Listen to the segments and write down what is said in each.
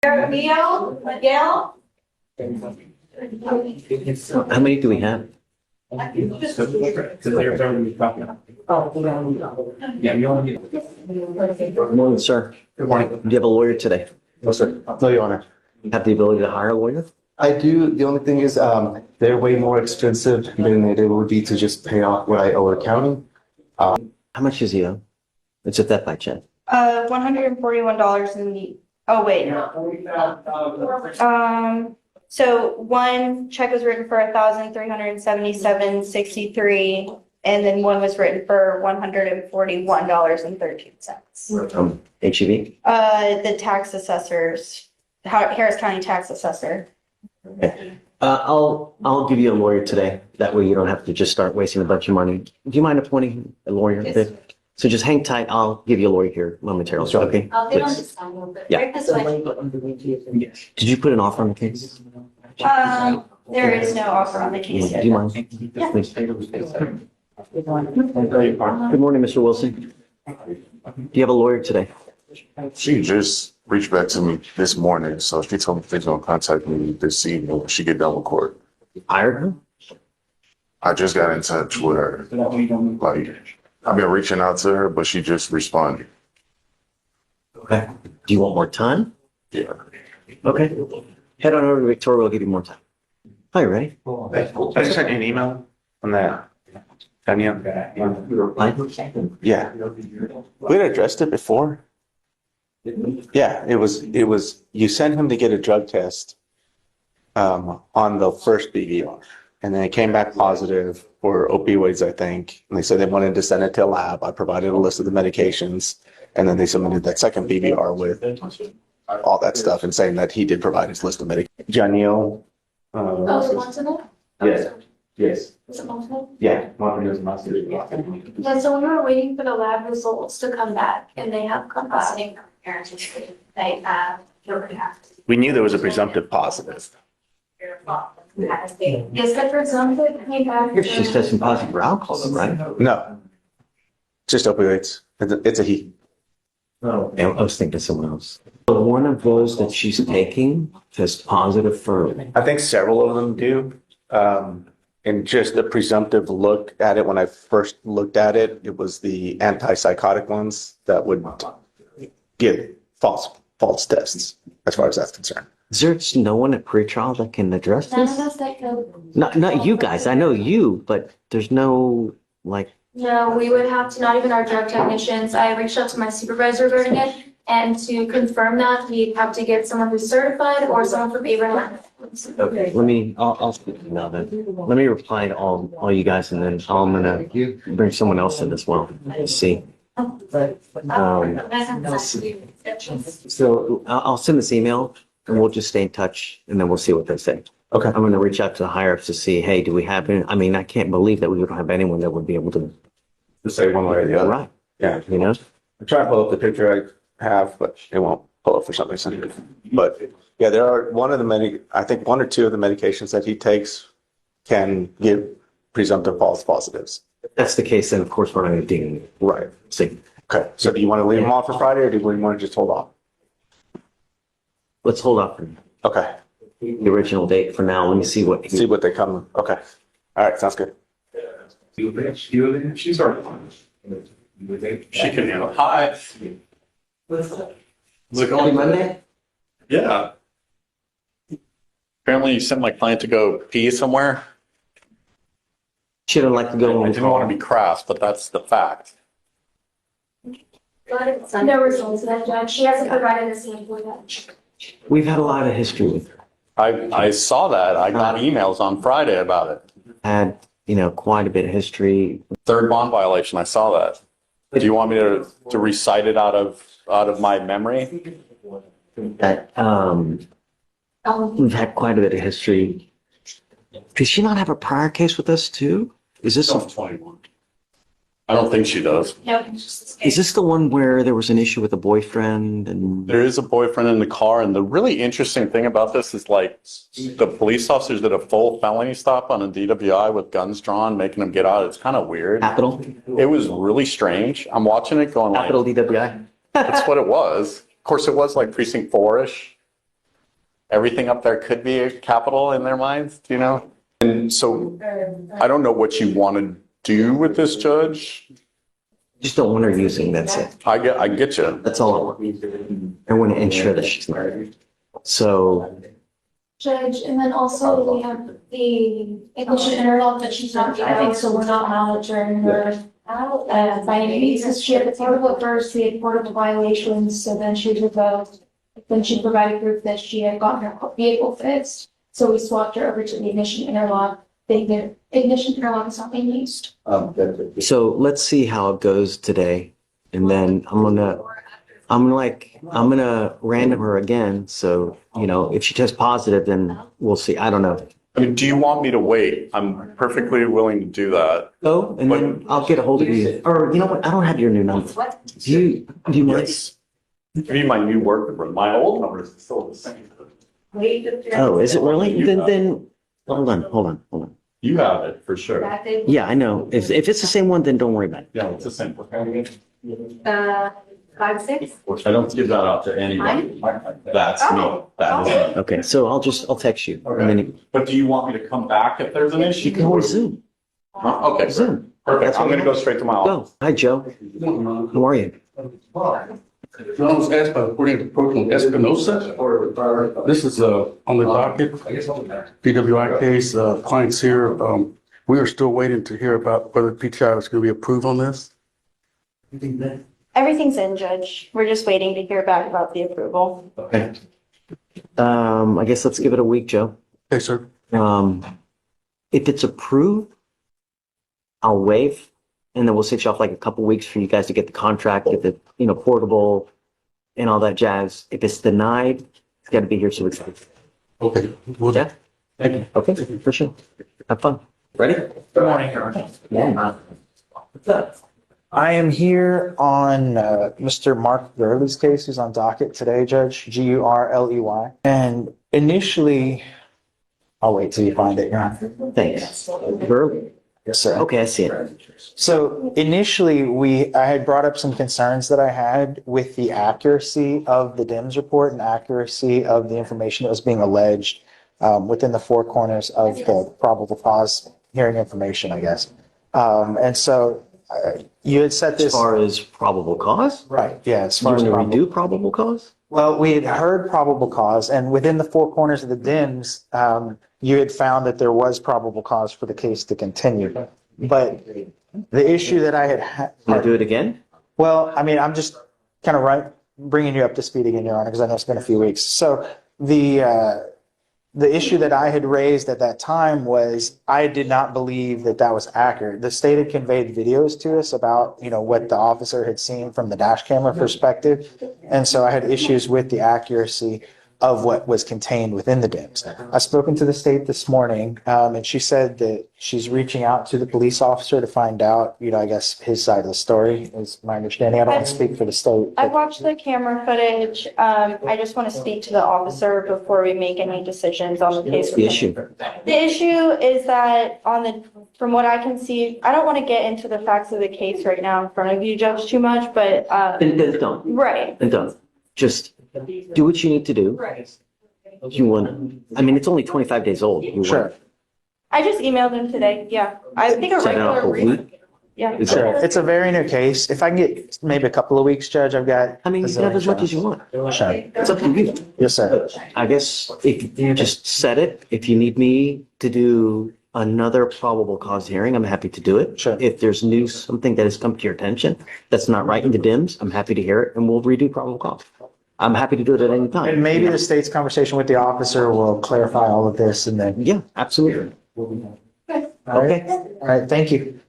Miguel? How many do we have? Good morning, sir. Good morning. Do you have a lawyer today? No, sir. No, Your Honor. Have the ability to hire a lawyer? I do. The only thing is, they're way more expensive than it would be to just pay off what I owe the county. How much does he owe? It's a theft by check. $141 in the, oh wait. So one check was written for $1,377.63, and then one was written for $141.13. HEB? The tax assessors, Harris County tax assessor. Okay. I'll give you a lawyer today. That way you don't have to just start wasting a bunch of money. Do you mind appointing a lawyer? Yes. So just hang tight. I'll give you a lawyer here momentarily. Okay? They don't just sign over. Yeah. Right this way. Did you put an offer on the case? There is no offer on the case Do yet. you mind? Yeah. Please. Good morning, Mr. Wilson. Do you have a lawyer today? She just reached back to me this morning, so she told me she's gonna contact me this evening when she get done with court. Hired her? I just got in touch with her. Like, I've been reaching out to her, but she just responded. Okay. Do you want more time? Yeah. Okay. Head on over to Victoria. We'll give you more time. Are you ready? I just sent you an email on that. Tanya? Yeah. We had addressed it before. Yeah, it was, you sent him to get a drug test on the first BVR. And then it came back positive for opioids, I think. And they said they wanted to send it to a lab. I provided a list of the medications. And then they submitted that second BVR with all that stuff and saying that he did provide his list of medications. Janelle. Oh, the ones in there? Yes, yes, Is it multiple? yeah. Martin is master. Yeah, so we were waiting for the lab results to come back and they have come back. We knew there was a presumptive positive. Yes, the presumptive came back. Here she's testing positive for alcohol, right? No, just opioids. It's a he. Oh, I was thinking someone else. So one of those that she's taking tests positive for. I think several of them do. And just the presumptive look at it, when I first looked at it, it was the antipsychotic ones that would give false tests, as far as that's concerned. Is there just no one at pretrial that can address None this? of us that go. Not you guys. I know you, but there's no like. No, we would have to, not even our drug technicians. I reached out to my supervisor regarding it. And to confirm that, we'd have to get someone who's certified or someone from Abraham. Okay, I'll speak now then. Let me reply to all you guys, and then I'm gonna bring someone else in as well. Let's see. So I'll send this email, and we'll just stay in touch, and then we'll see what they say. Okay. I'm gonna reach out to the higher ups to see, hey, do we have any? I mean, I can't believe that we don't have anyone that would be able to. To say one way or the other. Right. Yeah. You know. I'm trying to pull up the picture I have, but it won't pull up for some reason. But yeah, there are I think one or two of the medications that he takes can give presumptive false positives. If that's the case, then of course we're not gonna dig in. Right. See. Okay. So do you want to leave them off for Friday or do we want to just hold off? Let's hold off for Okay. the original date for now. Let me see what. See what they come. Okay. All right. Sounds good. She's already fine. She can handle. Hi. Happy Monday. Yeah. Apparently you sent my client to go pee somewhere. She don't like to go I on didn't want to call. be crass, but that's the fact. No results of that, Judge. She hasn't provided a sample yet. We've had a lot of history with her. I saw that. I got emails on Friday about it. Had, quite a bit of history. Third bond violation. I saw that. Do you want me to recite it out of my memory? That we've had quite a bit of history. Does she not have a prior case with us too? Is this 21. I don't think she does. No, it's just this is case. this the one where there was an issue with a boyfriend and There is a boyfriend in the car, and the really interesting thing about this is like the police officers did a full felony stop on a DWI with guns drawn, making them get out. It's kind of weird. capital It was really strange. I'm watching it going like, DWI? that's what it was. Of course, it was like precinct 4-ish. everything up there could be a capital in their minds, you know? And so I don't know what you want to do with this judge. Just don't want her using, that's it. I get you. That's all I want. I want to ensure that she's not. So, Judge, and then also we have the English interlock that she's not getting, so we're not monitoring her. By any means, since she had the portable at first, we had portable violations, so then she revoked. Then she provided proof that she had gotten her vehicle fixed, so we swapped her over to the ignition interlock. The ignition interlock is not being used. so let's see how it goes today. And then I'm gonna random her again. So, you know, if she tests positive, then we'll see. I don't know. I mean, do you want me to wait? I'm perfectly willing to do that. Oh, and then I'll get a hold of you. Or you know what? I don't have your new number. Do you mind? Yes. Give me my new work number. My old number is still the same. Oh, is it really? Then hold on. You have it for sure. Yeah, I know. If it's the same one, then don't worry about it. Yeah, it's the same. 5-6. I don't give that out to anybody. That's me. That is me. Okay, so I'll text you. And then But do you want me to come back if there's an issue? you can always Zoom. Huh? Okay, Zoom. perfect. I'm gonna go straight to my office. Go. Hi, Joe. How are you? John was asked by according to Proton Espinosa. This is on the docket, DWI case, clients here. We are still waiting to hear about whether PTI is going to be approved on this. Everything's in, Judge. We're just waiting to hear back about the approval. Okay. I guess let's give it a week, Joe. Okay, sir. If it's approved, I'll waive, and then we'll sit you off like a couple weeks for you guys to get the contract, get the, you know, portable and all that jazz. If it's denied, it's got to be here so it's. Okay. Well, Yeah. thank you. Okay, for sure. Have fun. Ready? Good morning, Aaron. Yeah. I am here on Mr. Mark Gurley's case, who's on docket today, Judge, Gurley. And initially, I'll wait till you find it, Your Honor. Thanks. Burley. Yes, sir. Okay, I see it. So initially, I had brought up some concerns that I had with the accuracy of the DIMS report and accuracy of the information that was being alleged within the four corners of the probable cause hearing information, I guess. And so you had set As this. far as probable cause? Right, yeah, as You far as want to probable. redo probable cause? Well, we had heard probable cause, and within the four corners of the DIMS, you had found that there was probable cause for the case to continue. But the issue that I had, Want to do it again? well, I mean, I'm just kind of bringing you up to speed again, Your Honor, because I know it's been a few weeks. So the issue that I had raised at that time was I did not believe that that was accurate. The state had conveyed videos to us about, you know, what the officer had seen from the dash camera perspective. And so I had issues with the accuracy of what was contained within the DIMS. I've spoken to the state this morning, and she said that she's reaching out to the police officer to find out, you know, I guess his side of the story is my understanding. I don't want to speak for the state. I've watched the camera footage. I just want to speak to the officer before we make any decisions on the case. The issue. The issue is that from what I can see, I don't want to get into the facts of the case right now in front of you, Judge, too much, but, Then don't. right. Then don't. Just do what you need to do. Right. You want, I mean, it's only 25 days old. You want- Sure. I just emailed him today. Yeah. I think a Set it up regular a week. Yeah. Is Sure. that- It's a very new case. If I can get maybe a couple of weeks, Judge, I've got. I mean, you can have as much as you want. Sure. It's up to you. Yes, sir. I guess if you just set it, if you need me to do another probable cause hearing, I'm happy to do it. Sure. If there's something that has come to your attention that's not right in the DIMS, I'm happy to hear it and we'll redo probable cause. I'm happy to do it at any time. And maybe the state's conversation with the officer will clarify all of this and then. Yeah, absolutely. Okay. Okay, All right. Thank you.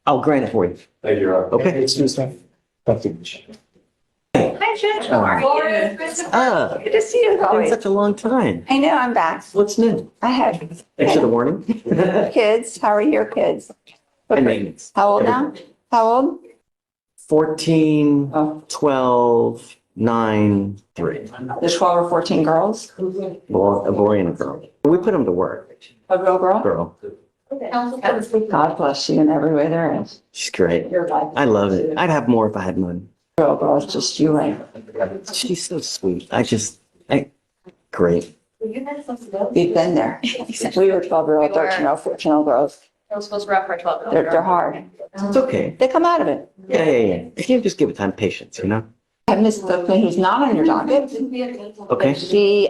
I'll grant it for you. Thank you, Rob. Okay. Excuse me. Thank you. Hi, Judge. How are you? Good to see you as It's been always. such a long time. I know, I'm back. What's new? I have Thanks for the warning. kids. How are your kids? And maintenance. How old now? How old? 14, Oh. 12, 9, 3. There's 12 or 14 girls? Well, a boy and a girl. We put them to work. A real girl? Girl. God bless you in every way there is. She's great. Your life. I love it. I'd have more if I had money. Girl, it's just you and. She's so sweet. Great. We've been there. We were 12-year-old, 13-year-old, 14-year-old girls. It was supposed to wrap for 12. They're hard. It's okay. They come out of it. Yeah. If you just give it time, patience, you know? And Miss Bookman, who's not on your docket, Okay. she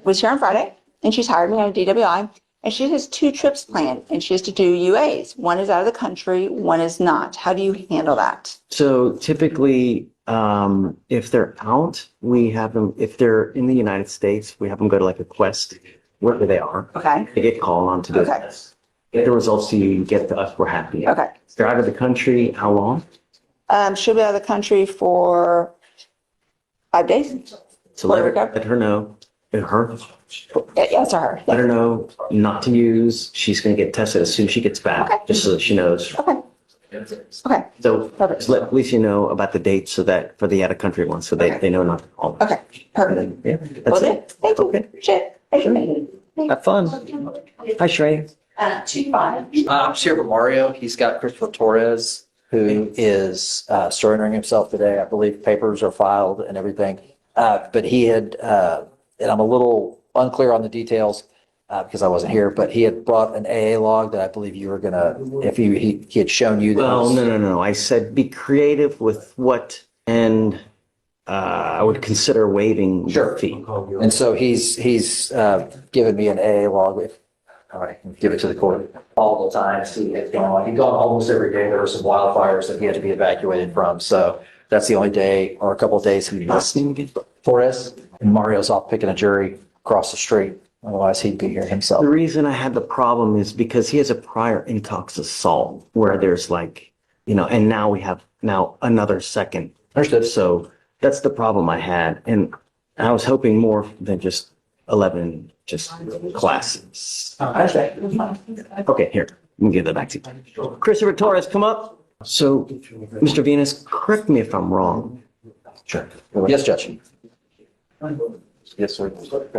was here on Friday and she's hired me on DWI and she has 2 trips planned and she has to do UAs. One is out of the country, one is not. How do you handle that? So typically, if they're out, we have them, if they're in the United States, we have them go to like a quest, wherever they are. Okay. They get called on to do Okay. this. Get the results to you, get to us, we're happy. Okay. If they're out of the country, how long? She'll be out of the country for 5 days. So Puerto Rico? let her know, her, Yeah, it's her. let Yeah. her know not to use. She's going to get tested as soon as she gets back, Okay. just so that she knows. Okay. Okay. So Perfect. just let Alicia know about the dates so that for the out of country ones, so they know not to call. Okay. Perfect. Yeah, Well, that's then, it. thank you. Okay. Shit. Thank you. Have fun. Hi, Shrey. 2-5. I'm just here for Mario. He's got Christopher Torres, who is surrendering himself today. I believe papers are filed and everything. But he had, and I'm a little unclear on the details because I wasn't here, but he had brought an AA log that I believe you were gonna, if he had shown you. Well, no. I said be creative with what, and I would consider waiving the Sure. fee. And so he's given me an AA log. All right, give it to the court all the time. See, he'd gone almost every day. There were some wildfires that he had to be evacuated from. So that's the only day or a couple of days he missed. Torres, and Mario's off picking a jury across the street. Otherwise, he'd be here himself. The reason I had the problem is because he has a prior intox assault where there's like, and now we have another second. Understood. So that's the problem I had. And I was hoping more than just 11 just classes. I understand. Okay, here, let me give that back to you. Christopher Torres, come up. So, Mr. Venus, correct me if I'm wrong. Sure. Yes, Judge. Yes, sir.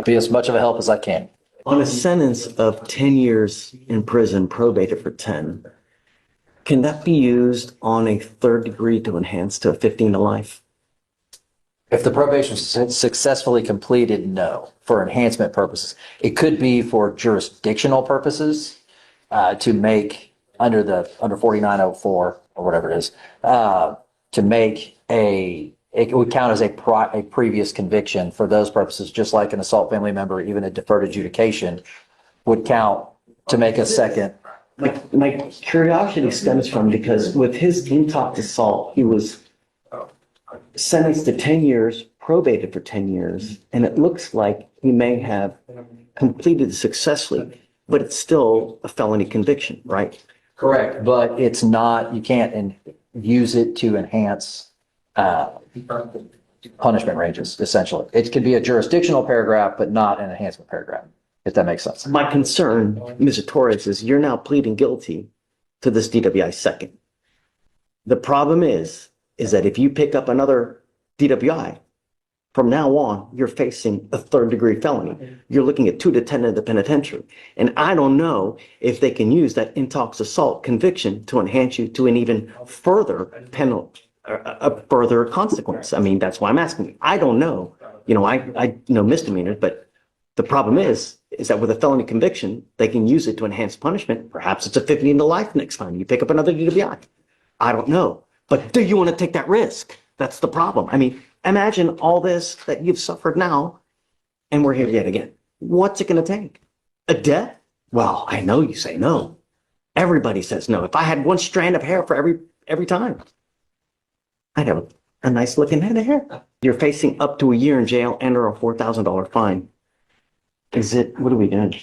Be as much of a help as I can. On a sentence of 10 years in prison, probated for 10, can that be used on a third degree to enhance to a 15 to life? If the probation is successfully completed, no, for enhancement purposes. It could be for jurisdictional purposes, to make under 4904 or whatever it is, to make it would count as a previous conviction for those purposes, just like an assault family member, even a deferred adjudication would count to make a second. My curiosity stems from because with his intox assault, he was sentenced to 10 years, probated for 10 years, and it looks like he may have completed successfully, but it's still a felony conviction, right? Correct, but it's not, you can't use it to enhance punishment ranges, essentially. It could be a jurisdictional paragraph, but not an enhancement paragraph, if that makes sense. My concern, Mr. Torres, is you're now pleading guilty to this DWI second. The problem is that if you pick up another DWI, from now on, you're facing a third degree felony. You're looking at 2 to 10 in the penitentiary. And I don't know if they can use that intox assault conviction to enhance you to an even further penalty, a further consequence. I mean, that's why I'm asking you. I don't know. I know misdemeanors, but the problem is that with a felony conviction, they can use it to enhance punishment. Perhaps it's a 15 to life next time you pick up another DWI. I don't know. But do you want to take that risk? That's the problem. I mean, imagine all this that you've suffered now, and we're here yet again. What's it going to take? A death? Well, I know you say no. Everybody says no. If I had one strand of hair for every time, I'd have a nice looking head of hair. You're facing up to a year in jail and or a $4,000 fine. What are we doing?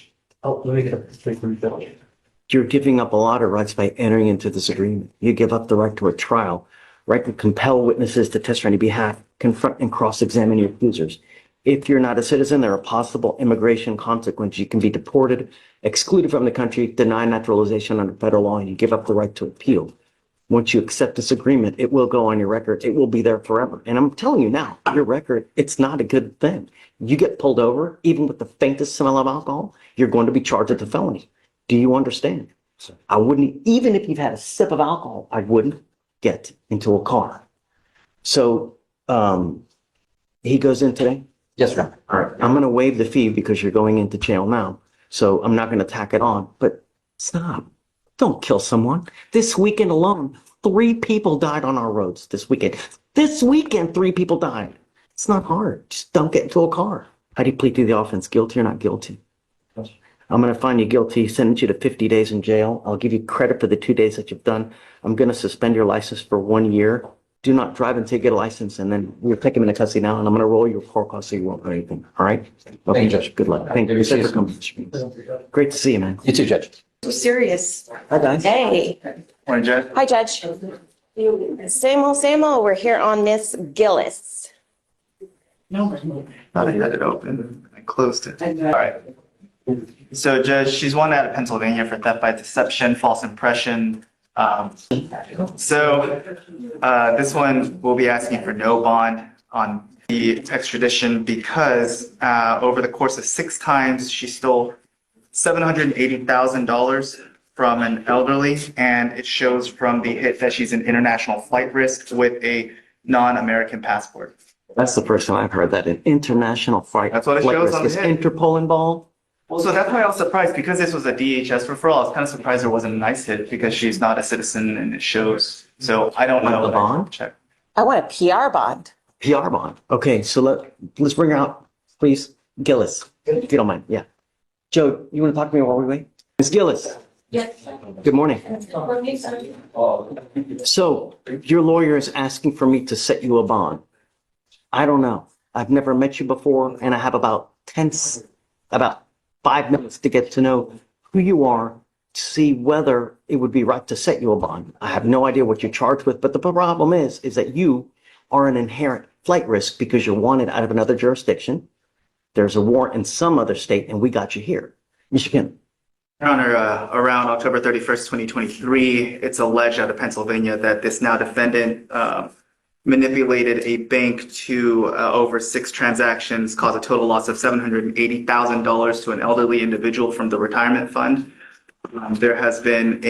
Oh, let me get a You're giving up a lot of rights by entering into this agreement. You give up the right to a trial, right to compel witnesses to testify on your behalf, confront and cross-examine your accusers. If you're not a citizen, there are possible immigration consequences. You can be deported, excluded from the country, denied naturalization under federal law, and you give up the right to appeal. Once you accept this agreement, it will go on your record. It will be there forever. And I'm telling you now, your record, it's not a good thing. You get pulled over, even with the faintest smell of alcohol, you're going to be charged with a felony. Do you understand? I wouldn't, even if you've had a sip of alcohol, I wouldn't get into a car. So he goes in today. Yes, sir. All right, I'm gonna waive the fee because you're going into jail now. So I'm not gonna tack it on, but stop. Don't kill someone. This weekend alone, 3 people died on our roads this weekend. This weekend, 3 people died. It's not hard. Just don't get into a car. How do you plead to the offense? Guilty or not guilty? I'm gonna find you guilty, sentence you to 50 days in jail. I'll give you credit for the 2 days that you've done. I'm gonna suspend your license for 1 year. Do not drive until you get a license, and then we'll take him into custody now, and I'm gonna roll your court costs so you won't know anything. All right? Okay, you, Judge. Good luck. Thank you. See you For coming. Great to see you, man. You too, Judge. So serious. Hi, guys. Hey. Morning, Judge. Hi, Judge. Same old, we're here on Miss Gillis. Thought I had it open. I closed it. All right. So, Judge, she's one out of Pennsylvania for theft by deception, false impression. This one will be asking for no bond on the extradition because over the course of 6 times, she stole $780,000 from an elderly, and it shows from the hit that she's an international flight risk with a non-American passport. That's the first time I've heard that. An international flight. That's what it flight shows risk. on the Is hit. Interpol involved? Well, so that's why I was surprised because this was a DHS referral. I was kind of surprised there wasn't a nice hit because she's not a citizen and it shows. So I don't know. Want the bond? Check. I want a PR bond. PR bond. Okay, so let's bring her out, please. Gillis, if you don't mind. Yeah. Joe, you want to talk to me while we wait? Ms. Gillis. Yes. Good morning. So your lawyer is asking for me to set you a bond. I don't know. I've never met you before, and I have about 5 minutes to get to know who you are, to see whether it would be right to set you a bond. I have no idea what you're charged with, but the problem is that you are an inherent flight risk because you're wanted out of another jurisdiction. There's a warrant in some other state, and we got you here. Michigan. Your Honor, around October 31st, 2023, it's alleged out of Pennsylvania that this now defendant manipulated a bank to over 6 transactions, cause a total loss of $780,000 to an elderly individual from the retirement fund. There has been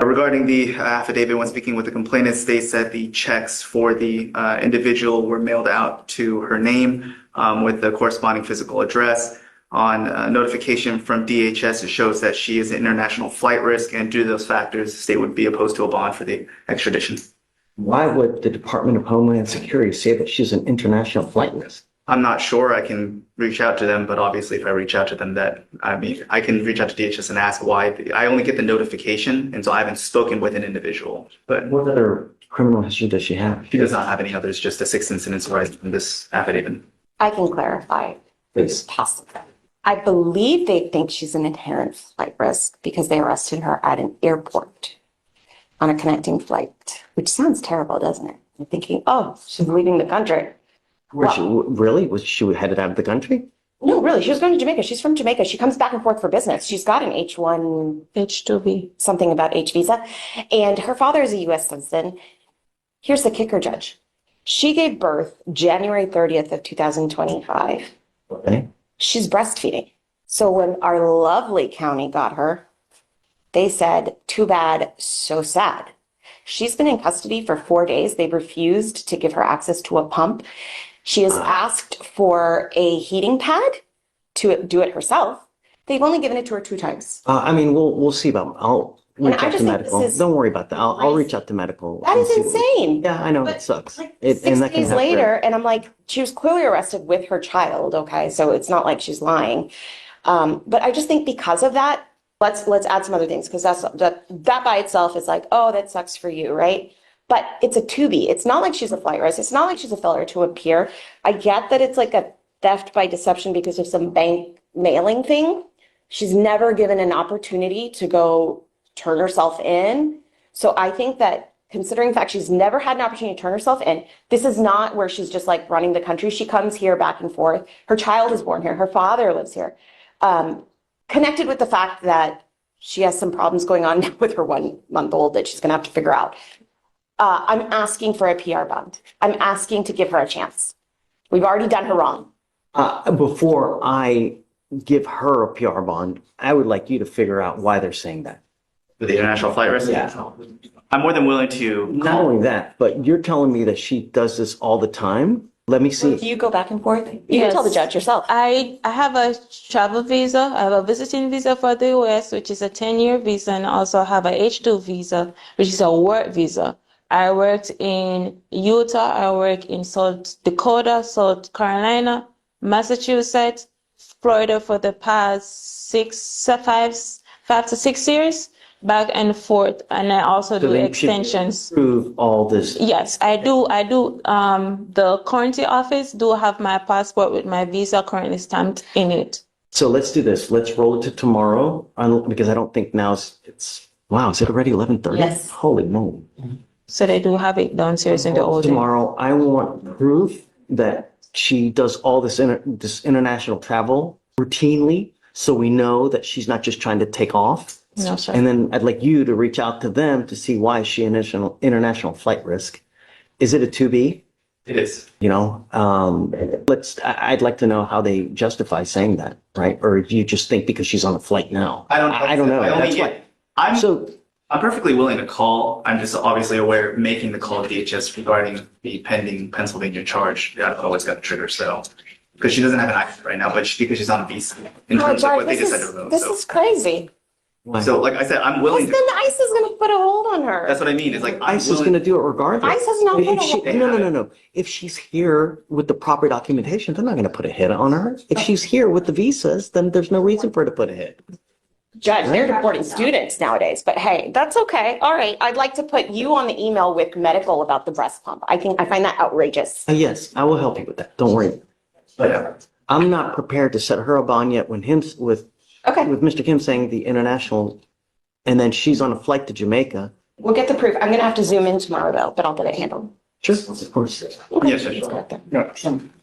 regarding the affidavit, when speaking with the complainant, states that the checks for the individual were mailed out to her name with the corresponding physical address. On notification from DHS, it shows that she is an international flight risk, and due to those factors, the state would be opposed to a bond for the extradition. Why would the Department of Homeland Security say that she's an international flight risk? I'm not sure. I can reach out to them, but obviously if I reach out to them, I can reach out to DHS and ask why. I only get the notification, and so I haven't spoken with an individual. But What other criminal history does she have? she does not have any others, just the 6 incidents arising from this affidavit. I can clarify. Please. Possible. I believe they think she's an inherent flight risk because they arrested her at an airport on a connecting flight, which sounds terrible, doesn't it? I'm thinking, oh, she's leaving the country. Really? Was she headed out of the country? No, really, she was going to Jamaica. She's from Jamaica. She comes back and forth for business. She's got an H1, H2B, something about H visa. And her father is a U.S. citizen. Here's the kicker, Judge. She gave birth January 30th of 2025. Okay. She's breastfeeding. So when our lovely county got her, they said, too bad, so sad. She's been in custody for 4 days. They've refused to give her access to a pump. She has asked for a heating pad to do it herself. They've only given it to her 2 times. I mean, we'll see about. I'll reach I out just to think medical. this is Don't worry about that. I'll reach out to medical. That and is see what- insane. Yeah, I know But, it sucks. Like It- 6 and that can days happen. later, and I'm like, she was clearly arrested with her child. Okay, so it's not like she's lying. But I just think because of that, let's add some other things because that by itself is like, oh, that sucks for you, right? But it's a 2B. It's not like she's a flight risk. It's not like she's a failure to appear. I get that it's like a theft by deception because of some bank mailing thing. She's never given an opportunity to go turn herself in. So I think that considering the fact she's never had an opportunity to turn herself in, this is not where she's just like running the country. She comes here back and forth. Her child is born here. Her father lives here. Connected with the fact that she has some problems going on now with her 1-month-old that she's going to have to figure out. I'm asking for a PR bond. I'm asking to give her a chance. We've already done her wrong. Before I give her a PR bond, I would like you to figure out why they're saying that. With the international flight risk? Yeah. I'm more than willing to Not only that, but you're telling me that she does this all the time. Let me see. Do you go back and forth? You can Yes. tell the judge yourself. I have a travel visa. I have a visiting visa for the US, which is a 10-year visa, and also have a H2 visa, which is a work visa. I worked in Utah, I worked in South Dakota, South Carolina, Massachusetts, Florida for the past 5 to 6 years, back and forth. And I also do then you should extensions. Prove all this. Yes, I do. The currency office do have my passport with my visa currently stamped in it. So let's do this. Let's roll it to tomorrow because I don't think now it's, wow, is it already 11:30? Yes. Holy moly. So they do have it downstairs in the old. Tomorrow, I want proof that she does all this international travel routinely, so we know that she's not just trying to take off. No, sir. And then I'd like you to reach out to them to see why is she international flight risk. Is it a 2B? It is. You know, I'd like to know how they justify saying that, right? Or do you just think because she's on a flight now? I don't know. I only That's get, why. I'm perfectly willing to call. I'm just obviously aware of making the call to DHS regarding the pending Pennsylvania charge. I don't know what's going to trigger so. Because she doesn't have an accident right now, but because she's on a visa in Oh, terms of Judge, what they this decided to vote. this is crazy. So like I said, I'm Because willing then to, ICE is going to put a hold on her. that's what I mean. It's like, I'm ICE is willing, going to do it regardless. ICE has not If put a she- hold- No. If she's here with the proper documentation, they're not going to put a hit on her. If she's here with the visas, then there's no reason for her to put a hit. Judge, they're deporting students nowadays, but hey, that's okay. All right, I'd like to put you on the email with medical about the breast pump. I find that outrageous. Yes, I will help you with that. Don't worry. But I'm not prepared to set her a bond yet with Okay, Mr. Kim saying the international, and then she's on a flight to Jamaica. we'll get the proof. I'm gonna have to zoom in tomorrow though, but I'll get it handled. Sure, of course. Okay. Yes, Judge. Let's go there.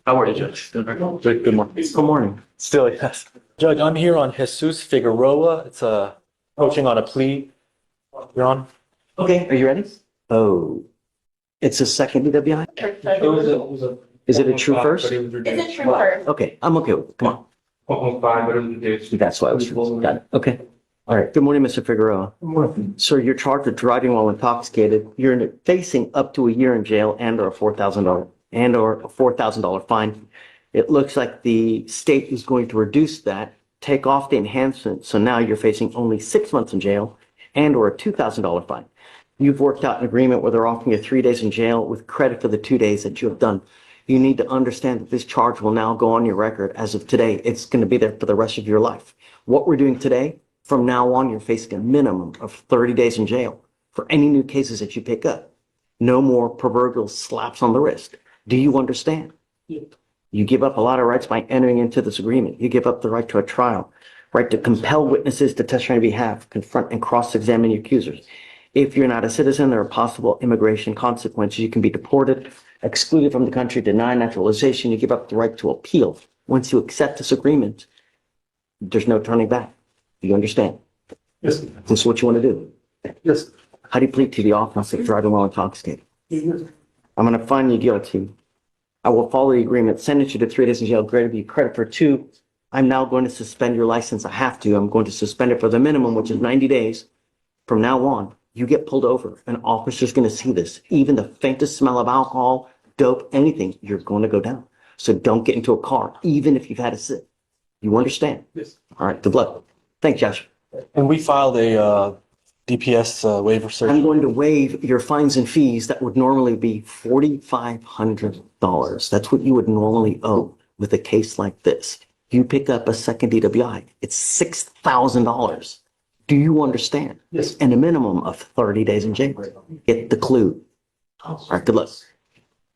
How are you, Judge? Good morning. Good morning. Still, yes. Judge, I'm here on Jesus Figueroa. It's approaching on a plea. You're on? Okay, are you ready? Oh, it's a second DWI? Is it a true first? Is it true first? Okay, I'm okay with it. Come on. That's why I was, got it. Okay. All right. Good morning, Mr. Figueroa. Good morning. Sir, you're charged with driving while intoxicated. You're facing up to a year in jail and/or a $4,000 fine. It looks like the state is going to reduce that, take off the enhancement. So now you're facing only 6 months in jail and/or a $2,000 fine. You've worked out an agreement where they're offering you 3 days in jail with credit for the 2 days that you have done. You need to understand that this charge will now go on your record as of today. It's going to be there for the rest of your life. What we're doing today, from now on, you're facing a minimum of 30 days in jail for any new cases that you pick up. No more proverbial slaps on the wrist. Do you understand? You give up a lot of rights by entering into this agreement. You give up the right to a trial, right to compel witnesses to testify on your behalf, confront and cross-examine your accusers. If you're not a citizen, there are possible immigration consequences. You can be deported, excluded from the country, denied naturalization. You give up the right to appeal. Once you accept this agreement, there's no turning back. Do you understand? Yes. This is what you want to do. Yes. How do you plead to the offense of driving while intoxicated? I'm going to find you guilty. I will follow the agreement, sentence you to 3 days in jail, granted you credit for 2. I'm now going to suspend your license. I have to. I'm going to suspend it for the minimum, which is 90 days. From now on, you get pulled over. An officer's going to see this. Even the faintest smell of alcohol, dope, anything, you're going to go down. So don't get into a car, even if you've had a sip. You understand? Yes. All right, good luck. Thanks, Josh. And we filed a DPS waiver search. I'm going to waive your fines and fees that would normally be $4,500. That's what you would normally owe with a case like this. You pick up a second DWI, it's $6,000. Do you understand? Yes. And a minimum of 30 days in jail. Get the clue. All right, good luck.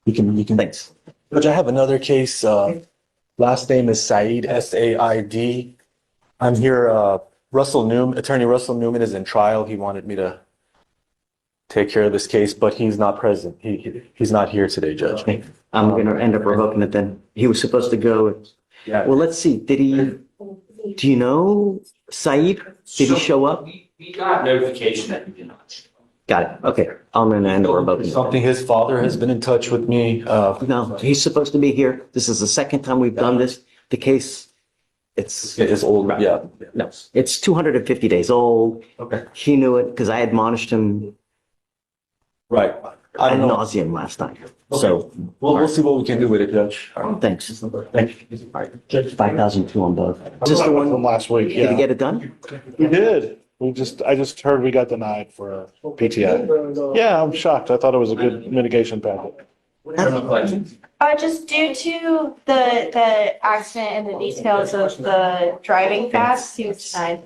You can, thanks. Judge, I have another case. Last name is Said, S-A-I-D. I'm here, Attorney Russell Newman is in trial. He wanted me to take care of this case, but he's not present. He's not here today, Judge. Okay. I'm going to end up revoking it then. He was supposed to go. Yeah. Well, let's see. Do you know Saeed? Did he show up? We got notification that he did not. Got it. Okay. I'm going to end up revoking it. Something his father has been in touch with me. No, he's supposed to be here. This is the second time we've done this. The case, It's old, yeah. no, it's 250 days old. Okay. He knew it because I admonished him. Right. I ad don't know. nauseum last night. So, We'll see what we can do with it, Judge. thanks. Thank you. All right. 5,002 on both. Is this the From one, last week, did you yeah. get it done? We did. I just heard we got denied for PTI. Yeah, I'm shocked. I thought it was a good mitigation packet. Just due to the accident and the details of the driving fast, he was denied.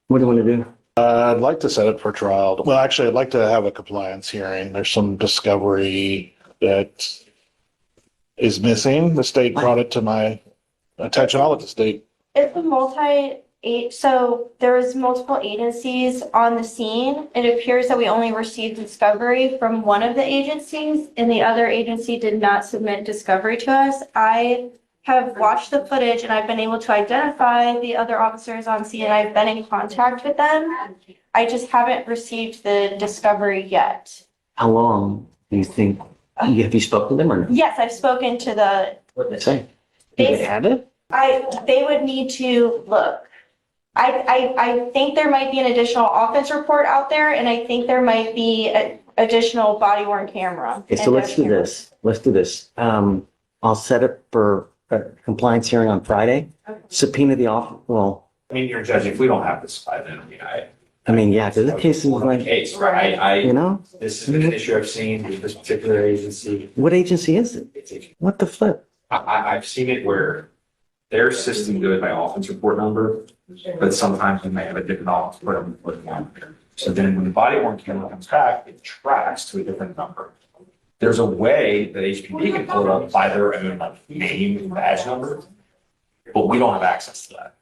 What do you want to do? I'd like to set it for trial. Well, actually, I'd like to have a compliance hearing. There's some discovery that is missing. The state brought it to my attention. I'll let the state. It's so there was multiple agencies on the scene. It appears that we only received discovery from one of the agencies and the other agency did not submit discovery to us. I have watched the footage and I've been able to identify the other officers on scene and I've been in contact with them. I just haven't received the discovery yet. How long do you think, have you spoken to them or no? Yes, I've spoken to the, What did they say? Did they have it? they would need to look. I think there might be an additional offense report out there and I think there might be an additional body worn camera. Okay, so let's do this. Let's do this. I'll set it for a compliance hearing on Friday. Subpoena the well, I mean, you're judging, if we don't have this by then, yeah, because the case is like, case, right? you know, This has been an issue I've seen with this particular agency. what agency is it? What the flip? I've seen it where their system goes by offense report number, but sometimes they may have a different offense report number. So then when the body worn camera comes back, it tracks to a different number. There's a way that HPD can pull it up by their own name and badge number, but we don't have access to that.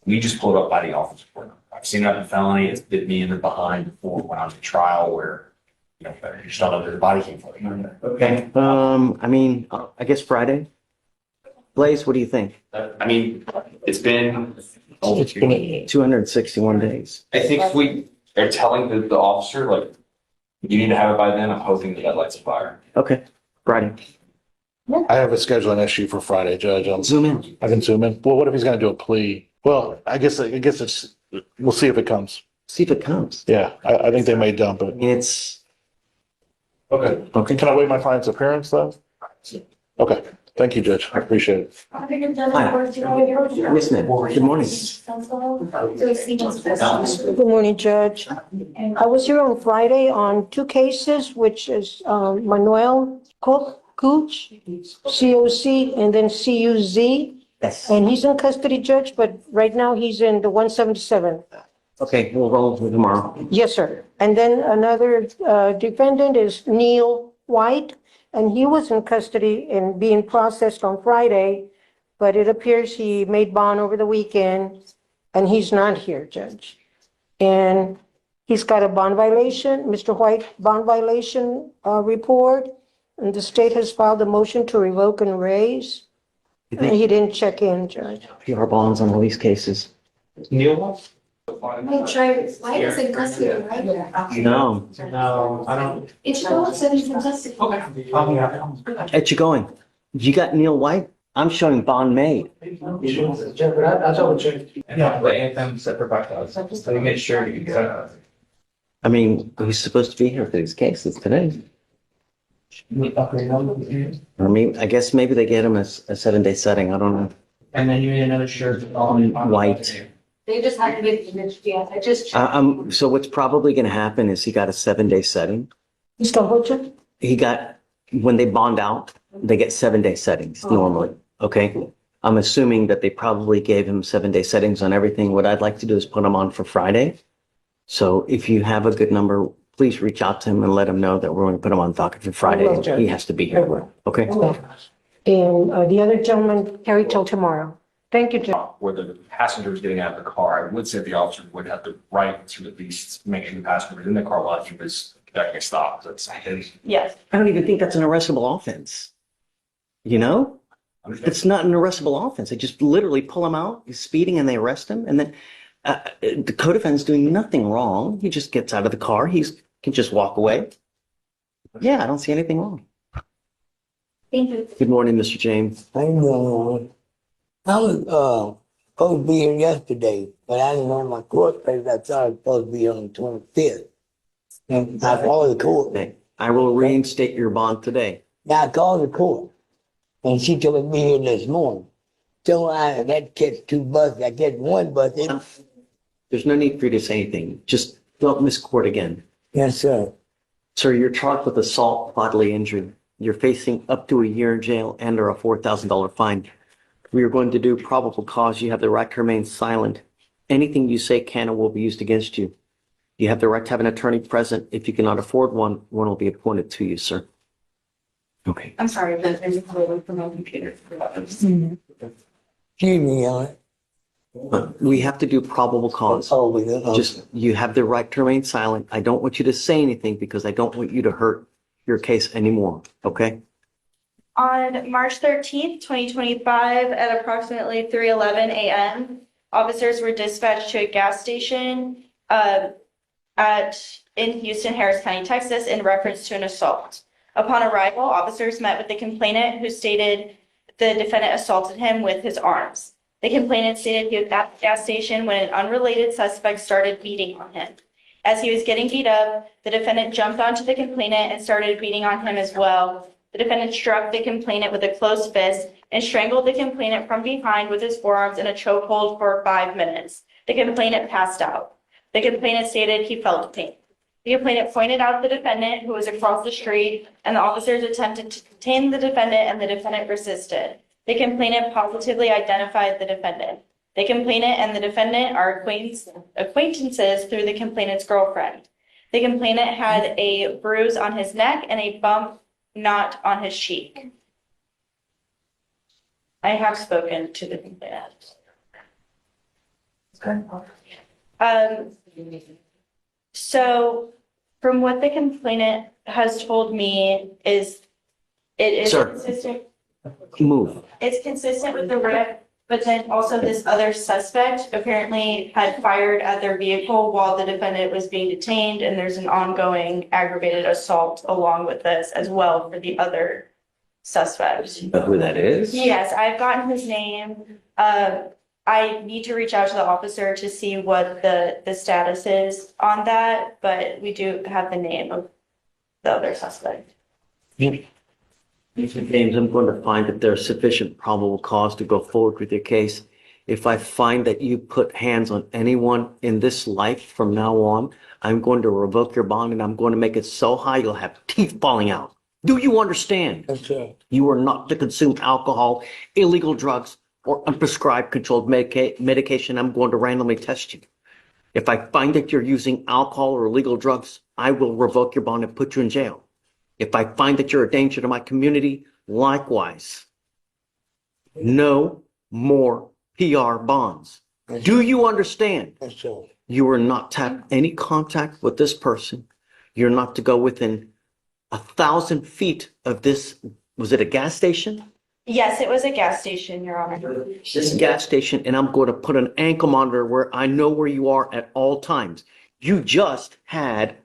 We just pull it up by the offense report number. I've seen that in felony. It's bit me in the behind before when I was in trial where, you just don't know that the body came from. Okay. I guess Friday. Blaze, what do you think? It's been. 261 days. I think if we are telling the officer, like, you need to have it by then, I'm hoping that lights a fire. Okay, Friday. I have a scheduling issue for Friday, Judge. Zoom in. I can zoom in. Well, what if he's going to do a plea? Well, I guess it's, we'll see if it comes. See if it comes. Yeah, I think they may dump it. It's. Okay. Okay. Can I wait my client's appearance though? Okay. Thank you, Judge. I appreciate it. Yes, ma'am. Good morning. Good morning, Judge. I was here on Friday on two cases, which is Manuel Cooch, COC, and then CUZ. Yes. And he's in custody, Judge, but right now he's in the 177. Okay, we'll roll with tomorrow. Yes, sir. And then another defendant is Neil White, and he was in custody and being processed on Friday, but it appears he made bond over the weekend, and he's not here, Judge. And he's got a bond violation, Mr. White bond violation report, and the state has filed a motion to revoke and raise. And he didn't check in, Judge. PR bonds on all these cases. Neil? Make sure White is in custody, right? No. No, I don't. It's still said he's in custody. At you going? You got Neil White? I'm showing bond made. Yeah, the anthem separate by us. So you make sure you get. I mean, he's supposed to be here for these cases today. I guess maybe they get him a 7-day setting. I don't know. And then you need another shirt on White. They just haven't given the image yet. I just. So what's probably going to happen is he got a 7-day setting. He's got what, Judge? He got, when they bond out, they get 7-day settings normally. Okay. I'm assuming that they probably gave him 7-day settings on everything. What I'd like to do is put him on for Friday. So if you have a good number, please reach out to him and let him know that we're going to put him on docket for Friday. will, Judge. He has to be here. Okay. And the other gentleman carried till tomorrow. Thank you, Judge. Where the passenger is getting out of the car, I would say the officer would have the right to at least make sure the passenger was in the car while he was conducting a stop. That's his. Yes. I don't even think that's an arrestable offense. You know? It's not an arrestable offense. They just literally pull him out, he's speeding, and they arrest him. And then the co-defendant's doing nothing wrong. He just gets out of the car. He can just walk away. Yeah, I don't see anything wrong. Thank you. Good morning, Mr. James. I was supposed to be here yesterday, but I didn't know my court date. I thought I was supposed to be on the 25th. And I called the court. Okay. I will reinstate your bond today. Now I called the court. And she told me here this morning. So I got to catch 2 buses. I catch 1 bus. There's no need for you to say anything. Just don't miss court again. Yes, sir. Sir, you're charged with assault, bodily injury. You're facing up to a year in jail and or a $4,000 fine. We are going to do probable cause. You have the right to remain silent. Anything you say can and will be used against you. You have the right to have an attorney present. If you cannot afford one, one will be appointed to you, sir. Okay. I'm sorry, but there's a photo from my computer. Excuse me, Your Honor. We have to do probable cause. Oh, we do? Just, you have the right to remain silent. I don't want you to say anything because I don't want you to hurt your case anymore, okay? On March 13th, 2025, at approximately 3:11 a.m., officers were dispatched to a gas station in Houston, Harris County, Texas, in reference to an assault. Upon arrival, officers met with the complainant, who stated the defendant assaulted him with his arms. The complainant stated he was at the gas station when an unrelated suspect started beating on him. As he was getting beat up, the defendant jumped onto the complainant and started beating on him as well. The defendant struck the complainant with a closed fist and strangled the complainant from behind with his forearms in a chokehold for 5 minutes. The complainant passed out. The complainant stated he felt pain. The complainant pointed out the defendant, who was across the street, and the officers attempted to detain the defendant, and the defendant resisted. The complainant positively identified the defendant. The complainant and the defendant are acquaintances through the complainant's girlfriend. The complainant had a bruise on his neck and a bump knot on his cheek. I have spoken to the complainant. So from what the complainant has told me is it is Sir. consistent. Move. It's consistent with the rip, but then also this other suspect apparently had fired at their vehicle while the defendant was being detained, and there's an ongoing aggravated assault along with this as well for the other suspect. You know who that is? Yes, I've gotten his name. I need to reach out to the officer to see what the status is on that, but we do have the name of the other suspect. Mr. James, I'm going to find that there's sufficient probable cause to go forward with your case. If I find that you put hands on anyone in this life from now on, I'm going to revoke your bond and I'm going to make it so high you'll have teeth falling out. Do you understand? Okay. You are not to consume alcohol, illegal drugs, or unprescribed controlled medication. I'm going to randomly test you. If I find that you're using alcohol or illegal drugs, I will revoke your bond and put you in jail. If I find that you're a danger to my community, likewise. No more PR bonds. Do you understand? Yes, sir. You are not to have any contact with this person. You're not to go within 1,000 feet of this. Was it a gas station? Yes, it was a gas station, Your Honor. This gas station, and I'm going to put an ankle monitor where I know where you are at all times. You just had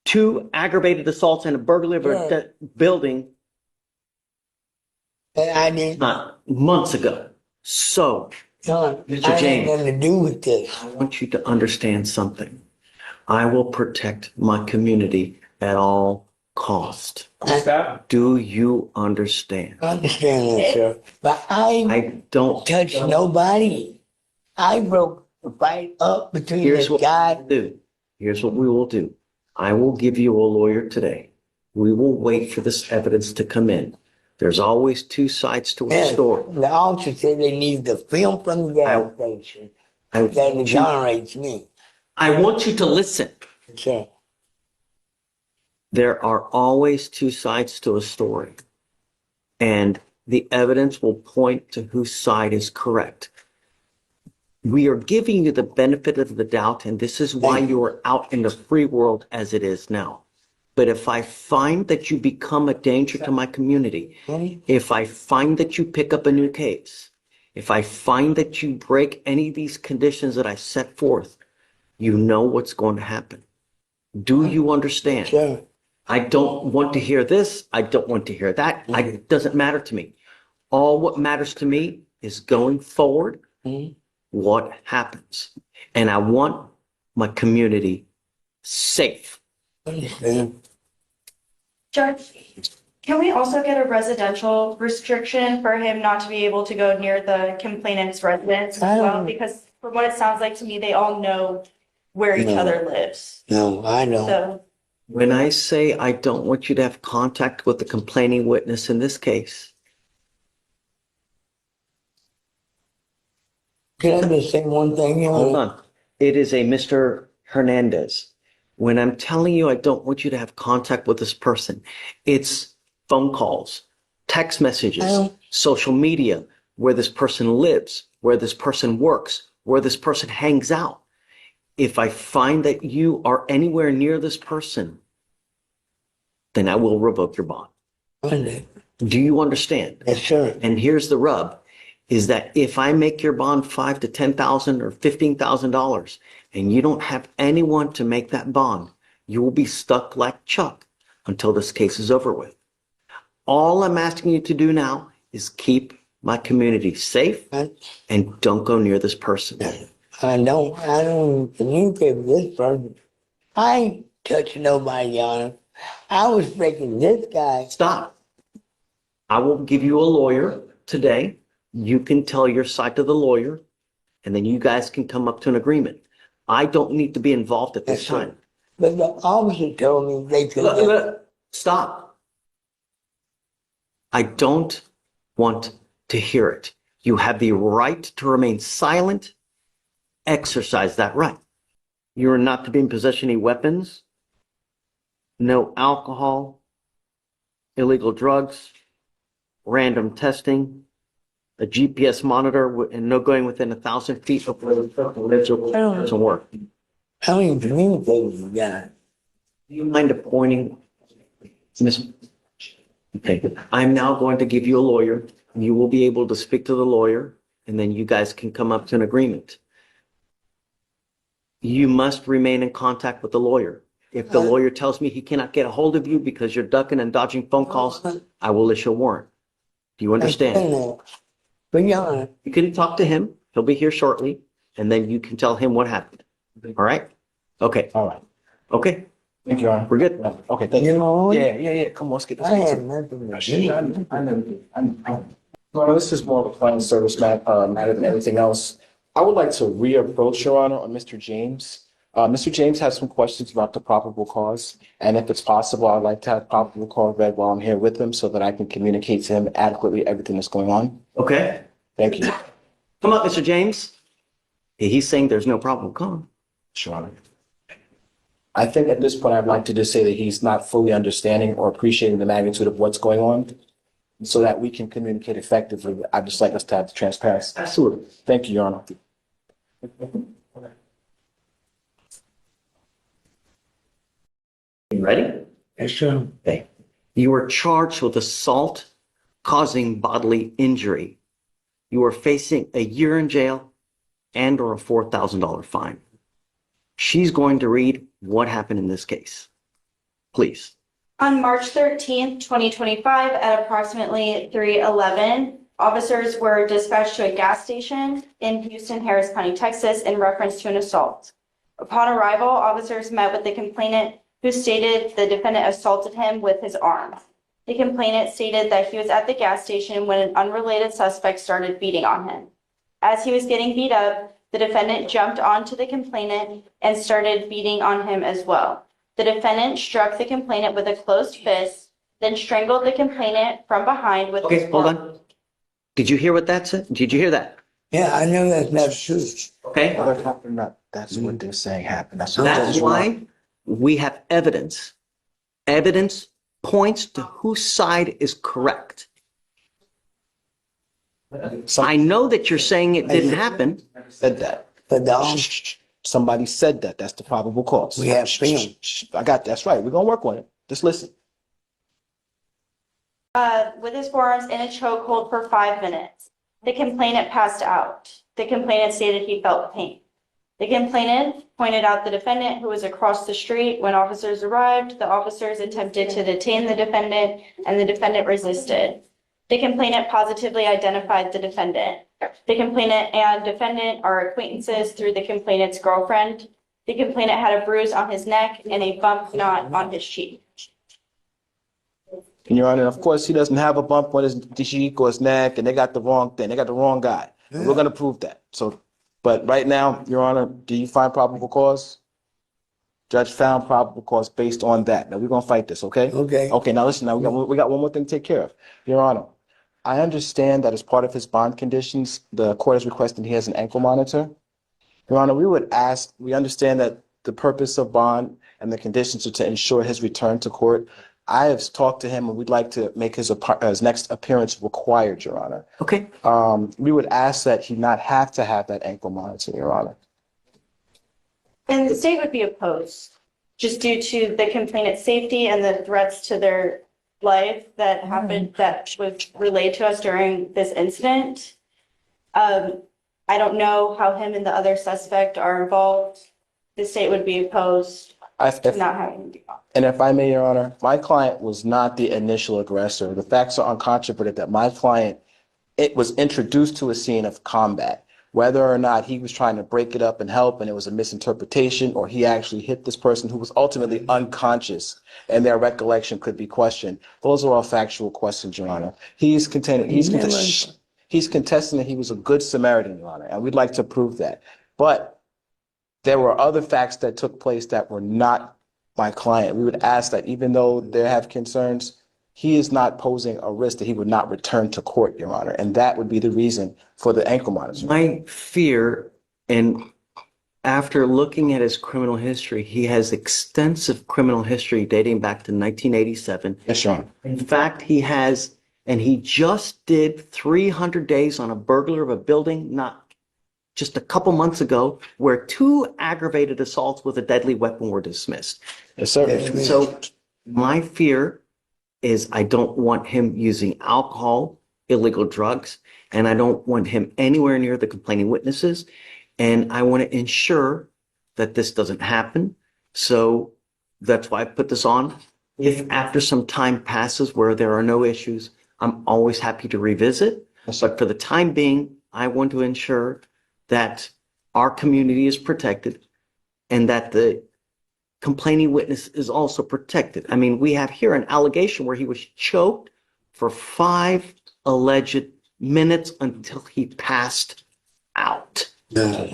2 aggravated assaults and a burglary of a building I didn't. months ago. So, Son, Mr. I ain't James, nothing to do with this. I want you to understand something. I will protect my community at all cost. Do you understand? I understand that, sir. But I don't touch nobody. I broke the fight up between Here's this what guy. we'll do. Here's what we will do. I will give you a lawyer today. We will wait for this evidence to come in. There's always 2 sides to a Yeah, story. the officer said they need the film from the gas station. That exonerates me. I want you to listen. Sure. There are always 2 sides to a story. And the evidence will point to whose side is correct. We are giving you the benefit of the doubt, and this is why you are out in the free world as it is now. But if I find that you become a danger to my community, if I find that you pick up a new case, if I find that you break any of these conditions that I set forth, you know what's going to happen. Do you understand? Sure. I don't want to hear this. I don't want to hear that. It doesn't matter to me. All what matters to me is going forward, what happens. And I want my community safe. Understand? Judge, can we also get a residential restriction for him not to be able to go near the complainant's residence as well? Because from what it sounds like to me, they all know where each No. other lives. No, I don't. So, When I say I don't want you to have contact with the complaining witness in this case, Can I just say one thing? Your hold Honor? on. It is a Mr. Hernandez. When I'm telling you I don't want you to have contact with this person, it's phone calls, text messages, social media, where this person lives, where this person works, where this person hangs out. If I find that you are anywhere near this person, then I will revoke your bond. Do you understand? Yes, sir. And here's the rub, is that if I make your bond $5,000 to $10,000 or $15,000 and you don't have anyone to make that bond, you will be stuck like Chuck until this case is over with. All I'm asking you to do now is keep my community safe and don't go near this person. I don't communicate with this person. I ain't touching nobody, Your Honor. I was breaking this guy. Stop. I will give you a lawyer today. You can tell your side to the lawyer, and then you guys can come up to an agreement. I don't need to be involved at this time. But the officer told me they could. Stop. I don't want to hear it. You have the right to remain silent. Exercise that right. You are not to be in possession of any weapons, no alcohol, illegal drugs, random testing, a GPS monitor, and no going within 1,000 feet of where the person lives or doesn't work. I don't even communicate with the guy. Do you mind appointing Miss? Okay, I'm now going to give you a lawyer. You will be able to speak to the lawyer, and then you guys can come up to an agreement. You must remain in contact with the lawyer. If the lawyer tells me he cannot get a hold of you because you're ducking and dodging phone calls, I will issue a warrant. Do you understand? But Your Honor, You can talk to him. He'll be here shortly, and then you can tell him what happened. All right? Okay. All right. Okay. Thank you, Your Honor. We're good. Okay, thank you. you know, Yeah. Come on, let's get this. I had nothing to do. Well, this is more of a client service matter than anything else. I would like to reapproach, Your Honor, on Mr. James. Mr. James has some questions about the probable cause, and if it's possible, I'd like to have probable cause read while I'm here with him so that I can communicate to him adequately everything that's going on. Okay. Thank you. Come up, Mr. James. He's saying there's no probable cause. Sure, Honor. I think at this point, I'd like to just say that he's not fully understanding or appreciating the magnitude of what's going on so that we can communicate effectively. I'd just like us to have the transparency. Absolutely. Thank you, Your Honor. You ready? Yes, sir. Okay. You are charged with assault causing bodily injury. You are facing a year in jail and or a $4,000 fine. She's going to read what happened in this case. Please. on March 13th, 2025, at approximately 3:11, officers were dispatched to a gas station in Houston, Harris County, Texas, in reference to an assault. Upon arrival, officers met with the complainant, who stated the defendant assaulted him with his arm. The complainant stated that he was at the gas station when an unrelated suspect started beating on him. As he was getting beat up, the defendant jumped onto the complainant and started beating on him as well. The defendant struck the complainant with a closed fist, then strangled the complainant from behind with his Okay, hold on. Did you hear what that said? Did you hear that? Yeah, I know that's not true. Okay. That's what they're saying happened. That's why we have evidence. Evidence points to whose side is correct. I know that you're saying it didn't happen. Said that. But Somebody said that. That's the probable cause. We have film. I got that's right. We're gonna work on it. Just listen. with his forearms in a chokehold for 5 minutes. The complainant passed out. The complainant stated he felt pain. The complainant pointed out the defendant, who was across the street. When officers arrived, the officers attempted to detain the defendant, and the defendant resisted. The complainant positively identified the defendant. The complainant and defendant are acquaintances through the complainant's girlfriend. The complainant had a bruise on his neck and a bump knot on his cheek. And Your Honor, of course, he doesn't have a bump on his cheek or his neck, and they got the wrong thing. They got the wrong guy. And we're gonna prove that. So, but right now, Your Honor, do you find probable cause? Judge found probable cause based on that. Now, we're gonna fight this, okay? Okay. Okay, now listen, now we got one more thing to take care of. Your Honor, I understand that as part of his bond conditions, the court is requesting he has an ankle monitor. Your Honor, we understand that the purpose of bond and the conditions are to ensure his return to court. I have talked to him and we'd like to make his next appearance required, Your Honor. Okay. We would ask that he not have to have that ankle monitor, Your Honor. And the state would be opposed, just due to the complainant's safety and the threats to their life that happened, that was relayed to us during this incident. I don't know how him and the other suspect are involved. The state would be opposed to not having him be on. And if I may, Your Honor, my client was not the initial aggressor. The facts are uncontroverted that my client, it was introduced to a scene of combat. Whether or not he was trying to break it up and help and it was a misinterpretation, or he actually hit this person who was ultimately unconscious and their recollection could be questioned. Those are all factual questions, Your Honor. He's contesting that he was a good Samaritan, Your Honor, and we'd like to prove that. But there were other facts that took place that were not my client. We would ask that even though they have concerns, he is not posing a risk that he would not return to court, Your Honor. And that would be the reason for the ankle monitor. My fear, and after looking at his criminal history, he has extensive criminal history dating back to 1987. Yes, Your Honor. In fact, he has, and he just did 300 days on a burglar of a building not just a couple months ago, where 2 aggravated assaults with a deadly weapon were dismissed. Yes, sir. So my fear is I don't want him using alcohol, illegal drugs, and I don't want him anywhere near the complaining witnesses. And I want to ensure that this doesn't happen. So that's why I put this on. If after some time passes where there are no issues, I'm always happy to revisit. But for the time being, I want to ensure that our community is protected and that the complaining witness is also protected. I mean, we have here an allegation where he was choked for 5 alleged minutes until he passed out. No,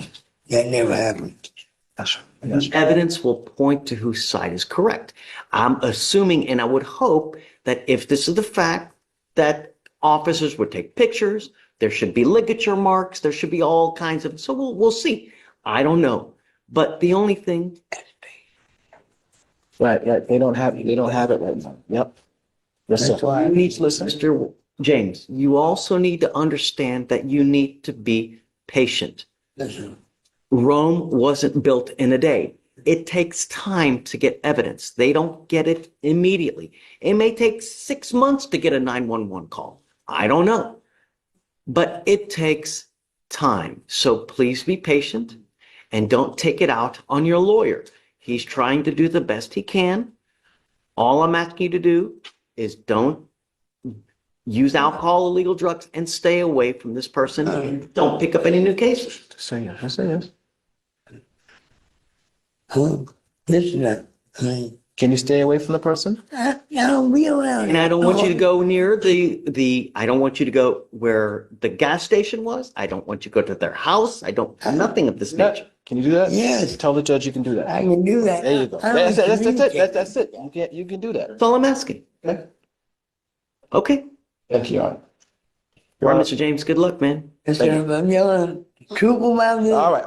that never happened. The evidence will point to whose side is correct. I'm assuming, and I would hope, that if this is the fact, that officers would take pictures, there should be ligature marks, there should be all kinds of, so we'll see. I don't know. But the only thing, Right, yeah, they don't have it right now. Yep. Yes, sir. you need to listen, Mr. James, you also need to understand that you need to be patient. Listen, Rome wasn't built in a day. It takes time to get evidence. They don't get it immediately. It may take 6 months to get a 911 call. I don't know. But it takes time. So please be patient and don't take it out on your lawyer. He's trying to do the best he can. All I'm asking you to do is don't use alcohol, illegal drugs, and stay away from this person. Don't pick up any new cases. Say yes. Say yes. listen, Can you stay away from the person? I don't be around. And I don't want you to go near I don't want you to go where the gas station was. I don't want you to go to their house. I don't, nothing of this nature. Can you do that? Yes. Tell the judge you can do that. I can do that. There you go. I don't That's it. communicate. That's it. You can do that. That's all I'm asking. Okay. Okay. Thank you, Your Honor. All right, Mr. James, good luck, man. That's what I'm yelling. Troop them out there. All right.